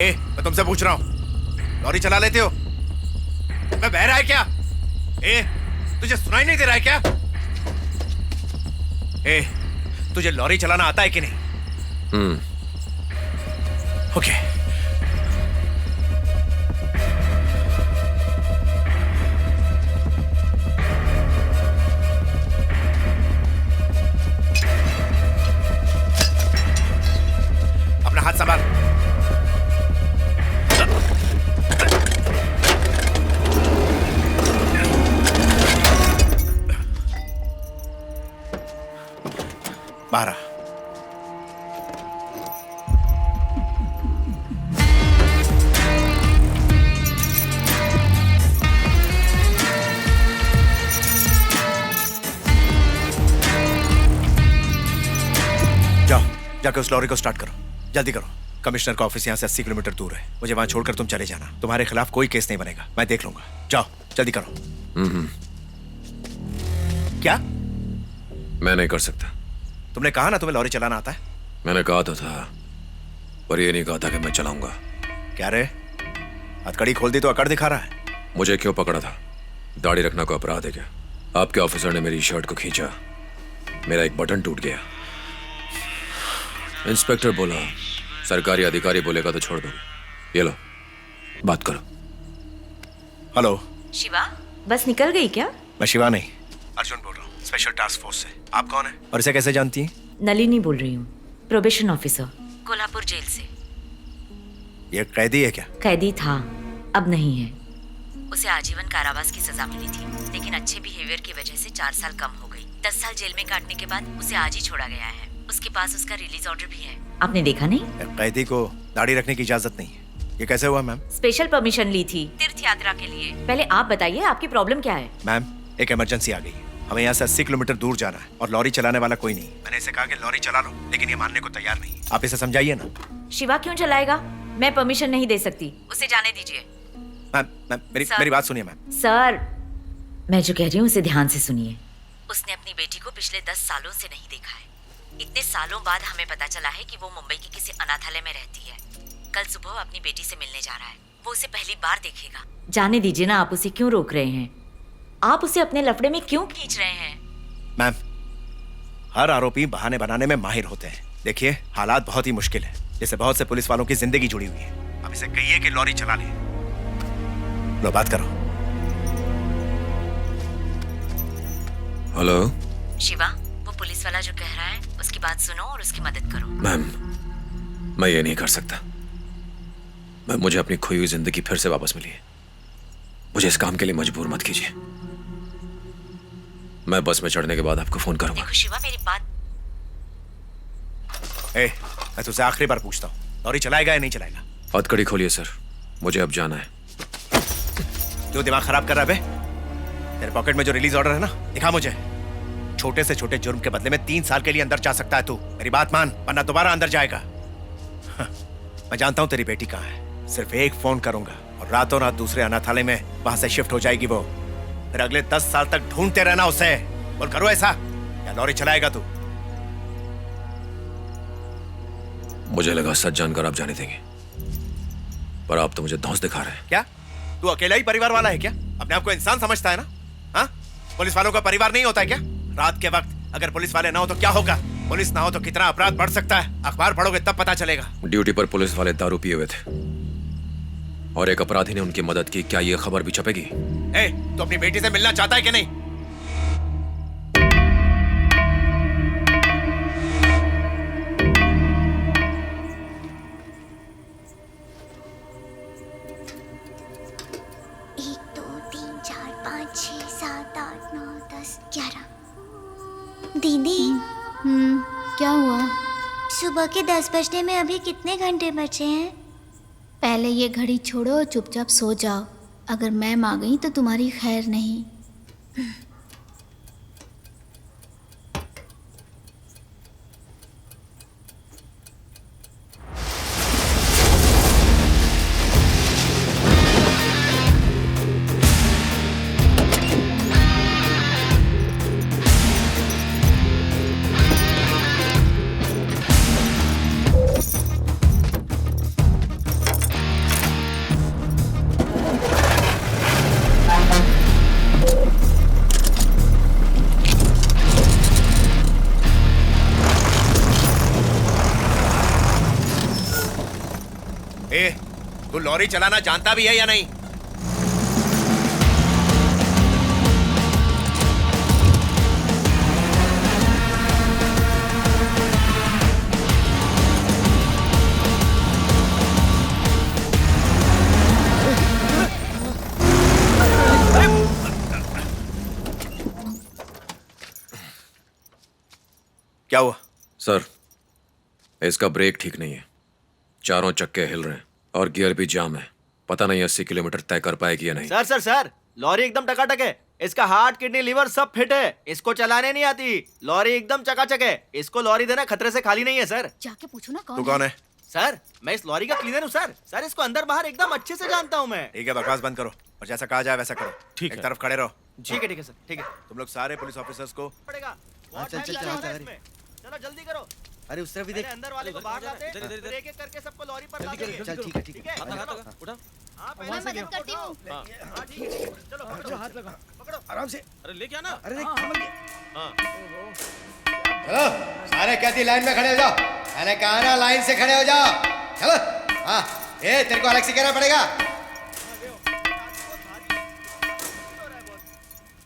मैं तुमसे पूछ रहा हूँ, लॉरी चला लेते हो? मैं बह रहा है क्या? तुझे सुनाई नहीं दे रहा है क्या? तुझे लॉरी चलाना आता है कि नहीं? ओके। अपना हाथ संभाल। बाहर आ। जाओ, जाकर उस लॉरी को स्टार्ट करो, जल्दी करो। कमिश्नर का ऑफिस यहाँ से 80 किलोमीटर दूर है। मुझे वहां छोड़कर तुम चले जाना। तुम्हारे खिलाफ कोई केस नहीं बनेगा, मैं देख लूंगा। जाओ, जल्दी करो। क्या? मैं नहीं कर सकता। तुमने कहा ना तुम्हें लॉरी चलाना आता है। मैंने कहा तो था, पर ये नहीं कहा था कि मैं चलाऊंगा। क्या रे, हथकड़ी खोल दी तो अकड़ दिखा रहा है। मुझे क्यों पकड़ा था? दाढ़ी रखना कोई अपराध है क्या? आपके ऑफिसर ने मेरी शर्ट को खींचा, मेरा एक बटन टूट गया। इंस्पेक्टर बोला, सरकारी अधिकारी बोलेगा तो छोड़ दो। ये लो, बात करो। हेलो शिवा, बस निकल गई क्या? मैं शिवा नहीं, अर्जुन बोल रहा हूँ, स्पेशल टास्क फोर्स से। आप कौन है और इसे कैसे जानती हैं? नलिनी बोल रही हूँ, प्रोबेशन ऑफिसर, कोल्हापुर जेल से। ये कैदी है क्या? कैदी था, अब नहीं है। उसे आजीवन कारावास की सजा मिली थी, लेकिन अच्छे बिहेवियर की वजह से 4 साल कम हो गई। 10 साल जेल में काटने के बाद उसे आज ही छोड़ा गया है। उसके पास उसका रिलीज ऑर्डर भी है। आपने देखा नहीं? कैदी को दाढ़ी रखने की इजाजत नहीं है। ये कैसे हुआ मैम? स्पेशल परमिशन ली थी तीर्थ यात्रा के लिए। पहले आप बताइए, आपकी प्रॉब्लम क्या है? मैम, एक इमरजेंसी आ गई है। हमें यहाँ से 80 किलोमीटर दूर जाना है और लॉरी चलाने वाला कोई नहीं। मैंने इसे कहा कि लॉरी चला लो, लेकिन ये मानने को तैयार नहीं। आप इसे समझाइए ना। शिवा क्यों चलाएगा? मैं परमिशन नहीं दे सकती, उसे जाने दीजिए। मैम, मेरी बात सुनिए मैम। सर, मैं जो कह रही हूँ उसे ध्यान से सुनिए। उसने अपनी बेटी को पिछले 10 सालों से नहीं देखा है। इतने सालों बाद हमें पता चला है कि वो मुंबई के किसी अनाथालय में रहती है। कल सुबह वो अपनी बेटी से मिलने जा रहा है। वो उसे पहली बार देखेगा। जाने दीजिए ना, आप उसे क्यों रोक रहे हैं? आप उसे अपने लफड़े में क्यों खींच रहे हैं? मैम, हर आरोपी बहाने बनाने में माहिर होते हैं। देखिए, हालात बहुत ही मुश्किल है, जैसे बहुत से पुलिस वालों की जिंदगी जुड़ी हुई है। अब इसे कहिए कि लॉरी चला ले। लो, बात करो। हेलो शिवा, वो पुलिस वाला जो कह रहा है उसकी बात सुनो और उसकी मदद करो। मैम, मैं ये नहीं कर सकता। मुझे अपनी खोई हुई जिंदगी फिर से वापस मिली है। मुझे इस काम के लिए मजबूर मत कीजिए। मैं बस में चढ़ने के बाद आपको फोन करूंगा। देखो शिवा, मेरी बात। मैं तुझसे आखिरी बार पूछता हूँ, लॉरी चलाएगा या नहीं चलाएगा? हथकड़ी खोलिए सर, मुझे अब जाना है। क्यों दिमाग खराब कर रहा है बे? तेरे पॉकेट में जो रिलीज ऑर्डर है ना, दिखा मुझे। छोटे से छोटे जुर्म के बदले में 3 साल के लिए अंदर जा सकता है तू। मेरी बात मान, वरना दोबारा अंदर जाएगा। मैं जानता हूं तेरी बेटी कहाँ है। सिर्फ एक फोन करूंगा और रातों रात दूसरे अनाथालय में वहां से शिफ्ट हो जाएगी वो। फिर अगले 10 साल तक ढूंढते रहना उसे। बोल, करो ऐसा या लॉरी चलाएगा तू? मुझे लगा सच जानकर आप जाने देंगे, पर आप तो मुझे धौंस दिखा रहे हैं। क्या तू अकेला ही परिवार वाला है क्या? अपने आप को इंसान समझता है ना? हाँ, पुलिस वालों का परिवार नहीं होता है क्या? रात के वक्त अगर पुलिस वाले ना हो तो क्या होगा? पुलिस ना हो तो कितना अपराध बढ़ सकता है, अखबार पढ़ोगे तब पता चलेगा। ड्यूटी पर पुलिस वाले दारू पिए हुए थे और एक अपराधी ने उनकी मदद की। क्या ये खबर भी छपेगी? तो अपनी बेटी से मिलना चाहता है कि नहीं? दीदी, क्या हुआ? सुबह के 10 बजने में अभी कितने घंटे बचे हैं? पहले ये घड़ी छोड़ो और चुपचाप सो जाओ। अगर मैम आ गई तो तुम्हारी खैर नहीं। ए, तू लॉरी चलाना जानता भी है या नहीं? क्या हुआ? सर, इसका ब्रेक ठीक नहीं है, चारों चक्के हिल रहे हैं और गियर भी जाम है। पता नहीं 80 किलोमीटर तय कर पाएगी या नहीं। सर लॉरी एकदम टकाटक है। इसका हार्ट, किडनी, लीवर सब फिट है। इसको चलाने नहीं आती। लॉरी एकदम चकाचक है। इसको लॉरी देना खतरे से खाली नहीं है सर। जाके पूछो ना तू कौन है? सर मैं इस लॉरी का क्लीनर हूँ सर इसको अंदर बाहर एकदम अच्छे से जानता हूँ मैं। ठीक है, बकवास बंद करो और जैसा कहा जाए वैसा करो। ठीक एक है। तरफ खड़े रहो। ठीक है सर, ठीक है। तुम लोग सारे पुलिस ऑफिसर्स को पड़ेगा। चल, चल, चल, चलो जल्दी करो। अरे उस तरफ भी देख। पहले अंदर वाले को बाहर लाते, फिर एक एक करके सबको लॉरी पर ला देंगे। चल ठीक है ठीक ठीक है। है? उठा। हाँ, पहले मैं से मदद करती हूँ। हाँ, ठीक है। चलो पकड़ो, हाथ लगा। पकड़ो। आराम से। अरे लेके आना। अरे देख संभल के। चलो सारे कहती लाइन में खड़े हो जाओ। मैंने कहा ना लाइन से खड़े हो जाओ। चलो हाँ, ए तेरे को अलग से कहना पड़ेगा।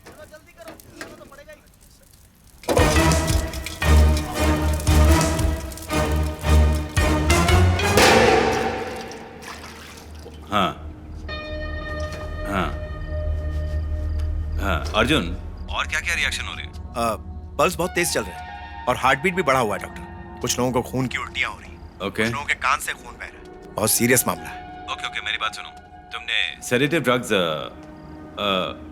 चलो जल्दी करो, चलो तो पड़ेगा ही। हाँ हाँ हाँ अर्जुन, और क्या क्या रिएक्शन हो रही है? पल्स बहुत तेज चल रहा है और हार्ट बीट भी बढ़ा हुआ है डॉक्टर। कुछ लोगों को खून की उल्टियां हो रही हैं। ओके कुछ लोगों के कान से खून बह रहा है। बहुत सीरियस मामला है। ओके ओके, मेरी बात सुनो। तुमने सेडेटिव ड्रग्स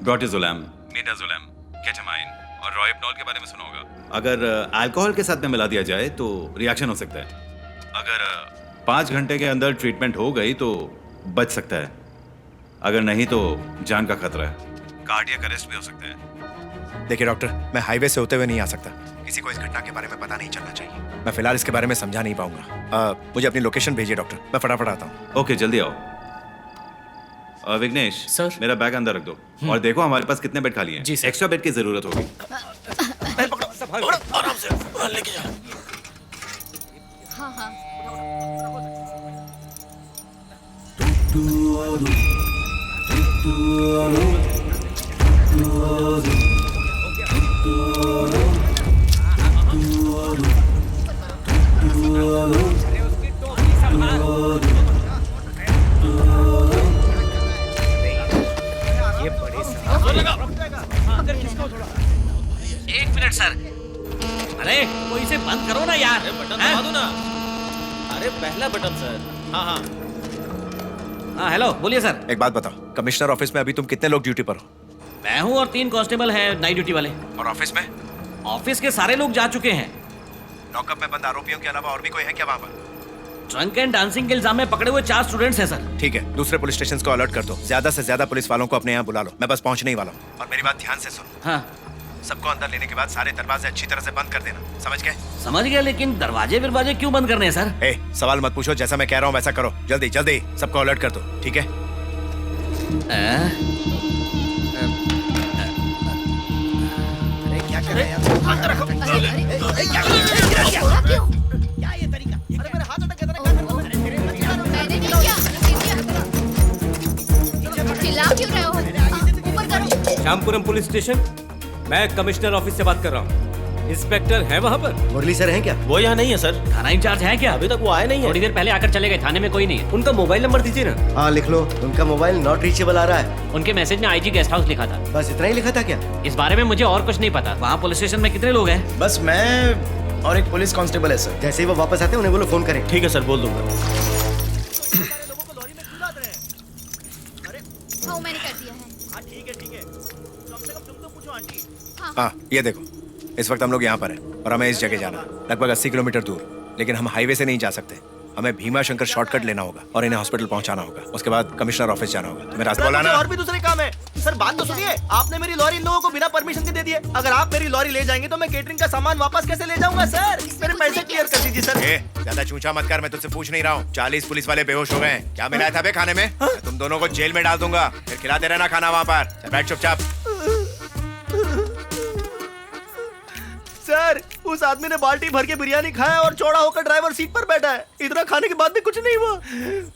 ब्रोटेजोलैम, मिडाजोलैम, केटामाइन और रोहिप्नॉल के बारे में सुना होगा। अगर अल्कोहल के साथ में मिला दिया जाए तो रिएक्शन हो सकता है। अगर 5 घंटे के अंदर ट्रीटमेंट हो गई तो बच सकता है, अगर नहीं तो जान का खतरा है, कार्डियक अरेस्ट भी हो सकता है। देखिए डॉक्टर, मैं हाईवे से होते हुए नहीं आ सकता। किसी को इस घटना के बारे में पता नहीं चलना चाहिए। मैं फिलहाल इसके बारे में समझा नहीं पाऊंगा। मुझे अपनी लोकेशन भेजिए डॉक्टर, मैं फटाफट आता हूँ। ओके जल्दी आओ। विघ्नेश सर। मेरा बैग अंदर रख दो और देखो हमारे पास कितने बेड खाली हैं। जी, सर। एक्स्ट्रा बेड की जरूरत होगी। हाँ हाँ एक मिनट सर। अरे कोई इसे बंद करो ना यार। बटन दबा दो ना। अरे पहला बटन सर। हाँ हाँ हाँ हेलो, बोलिए सर। एक बात बताओ, कमिश्नर ऑफिस में अभी तुम कितने लोग ड्यूटी पर हो? मैं हूँ और 3 कांस्टेबल हैं नाइट ड्यूटी वाले। और ऑफिस में? ऑफिस के सारे लोग जा चुके हैं। लॉकअप में बंद आरोपियों के अलावा और भी कोई है क्या वहाँ पर? ड्रंक एंड डांसिंग के इल्जाम में पकड़े हुए 4 स्टूडेंट्स हैं सर। ठीक है, दूसरे पुलिस स्टेशन को अलर्ट कर दो। ज्यादा से ज्यादा पुलिस वालों को अपने यहाँ बुला लो। मैं बस पहुंचने ही वाला हूँ। और मेरी बात ध्यान से सुनो। हाँ सबको अंदर लेने के बाद सारे दरवाजे अच्छी तरह से बंद कर देना, समझ गए? समझ गया, लेकिन दरवाजे विरवाजे क्यों बंद करने हैं सर? ए, सवाल मत पूछो, जैसा मैं कह रहा हूँ वैसा करो। जल्दी जल्दी सबको अलर्ट कर दो, ठीक है? क्या कर रहे हैं यार? क्यों? क्या ये तरीका? अरे मेरे हाथ अटक गए थे, क्या कर रहा हूँ? मैंने नहीं किया। चिल्ला क्यों रहे हो? ऊपर करो। श्यामपुरम पुलिस स्टेशन, मैं कमिश्नर ऑफिस से बात कर रहा हूँ। इंस्पेक्टर है वहाँ पर? मुरली सर हैं क्या? वो यहाँ नहीं है सर। थाना इंचार्ज है क्या? अभी तक वो आए नहीं है। थोड़ी देर पहले आकर चले गए, थाने में कोई नहीं है। उनका मोबाइल नंबर दीजिए ना। हाँ लिख लो, उनका मोबाइल नॉट रीचेबल आ रहा है। उनके मैसेज में आईजी गेस्ट हाउस लिखा था। बस इतना ही लिखा था क्या? इस बारे में मुझे और कुछ नहीं पता। वहाँ पुलिस स्टेशन में कितने लोग हैं? बस मैं और एक पुलिस कांस्टेबल है सर। जैसे ही वो वापस आते हैं उन्हें बोलो फोन करें। ठीक है सर, बोल दूंगा। हाँ मैंने कर दिया है। हाँ ठीक है ठीक है, कम से कम तुम तो पूछो आंटी। हाँ ये देखो, इस वक्त हम लोग यहाँ पर हैं और हमें इस जगह जाना है, लगभग 80 किलोमीटर दूर। लेकिन हम हाईवे से नहीं जा सकते। हमें भीमा शंकर शॉर्टकट लेना होगा और इन्हें हॉस्पिटल पहुंचाना होगा। उसके बाद कमिश्नर ऑफिस जाना होगा। तुम्हें रास्ता बोला ना? और भी दूसरे काम है सर। बात तो सुनिए, आपने मेरी लॉरी इन लोगों को बिना परमिशन के दे दी है। अगर आप मेरी लॉरी ले जाएंगे तो मैं केटरिंग का सामान वापस कैसे ले जाऊंगा सर? मेरे पैसे क्लियर कर दीजिए सर। ज्यादा चूचा मत कर, मैं तुझसे पूछ नहीं रहा हूँ। 40 पुलिस वाले बेहोश हो गए हैं। क्या मिलाया था बे खाने में? मैं तुम दोनों को जेल में डाल दूंगा, फिर खिलाते रहना खाना वहाँ पर। बैठ चुपचाप। सर उस आदमी ने बाल्टी भर के बिरयानी खाया और चौड़ा होकर ड्राइवर सीट पर बैठा है। इतना खाने के बाद भी कुछ नहीं हुआ।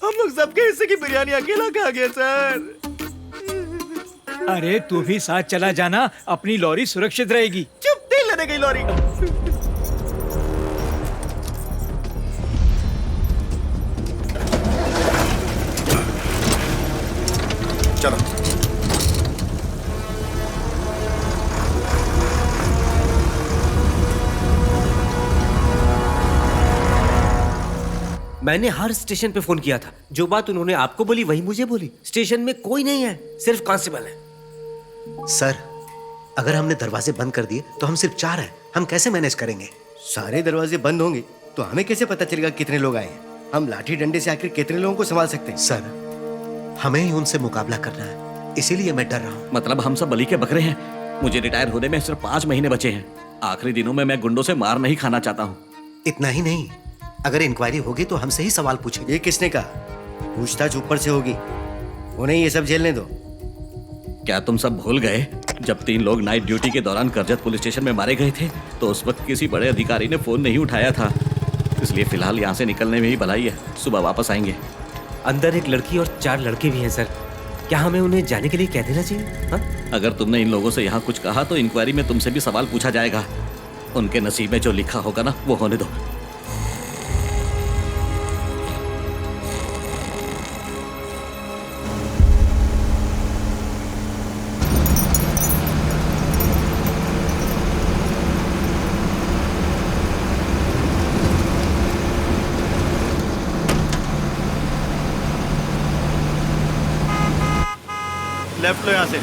हम लोग सबके हिस्से की बिरयानी अकेला खा गया सर। अरे तू भी साथ चला जाना, अपनी लॉरी सुरक्षित रहेगी। चुप, तेल लेने गई लॉरी। चलो मैंने हर स्टेशन पे फोन किया था। जो बात उन्होंने आपको बोली वही मुझे बोली। स्टेशन में कोई नहीं है, सिर्फ कांस्टेबल है। सर, अगर हमने दरवाजे बंद कर दिए तो हम सिर्फ 4 हैं। हम कैसे मैनेज करेंगे? सारे दरवाजे बंद होंगे तो हमें कैसे पता चलेगा कितने लोग आए हैं? हम लाठी डंडे से आखिर कितने लोगों को संभाल सकते हैं? सर, हमें ही उनसे मुकाबला करना है, इसीलिए मैं डर रहा हूँ। मतलब हम सब बलि के बकरे हैं। मुझे रिटायर होने में सिर्फ 5 महीने बचे हैं। आखिरी दिनों में मैं गुंडों से मार नहीं खाना चाहता हूँ। इतना ही नहीं, अगर इंक्वायरी होगी तो हमसे ही सवाल पूछेंगे। ये किसने कहा? पूछताछ ऊपर से होगी, उन्हें ये सब झेलने दो। क्या तुम सब भूल गए जब 3 लोग नाइट ड्यूटी के दौरान करजत पुलिस स्टेशन में मारे गए थे तो उस वक्त किसी बड़े अधिकारी ने फोन नहीं उठाया था। इसलिए फिलहाल यहाँ से निकलने में ही भलाई है। सुबह वापस आएंगे। अंदर एक लड़की और 4 लड़के भी हैं सर। क्या हमें उन्हें जाने के लिए कह देना चाहिए? हाँ? अगर तुमने इन लोगों से यहाँ कुछ कहा तो इंक्वायरी में तुमसे भी सवाल पूछा जाएगा। उनके नसीब में जो लिखा होगा ना वो होने दो। लेफ्ट लो यहाँ से।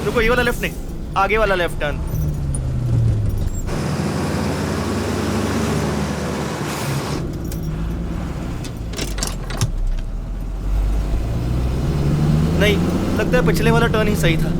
रुको, ये वाला लेफ्ट नहीं, आगे वाला लेफ्ट टर्न। नहीं, लगता है पिछले वाला टर्न ही सही था।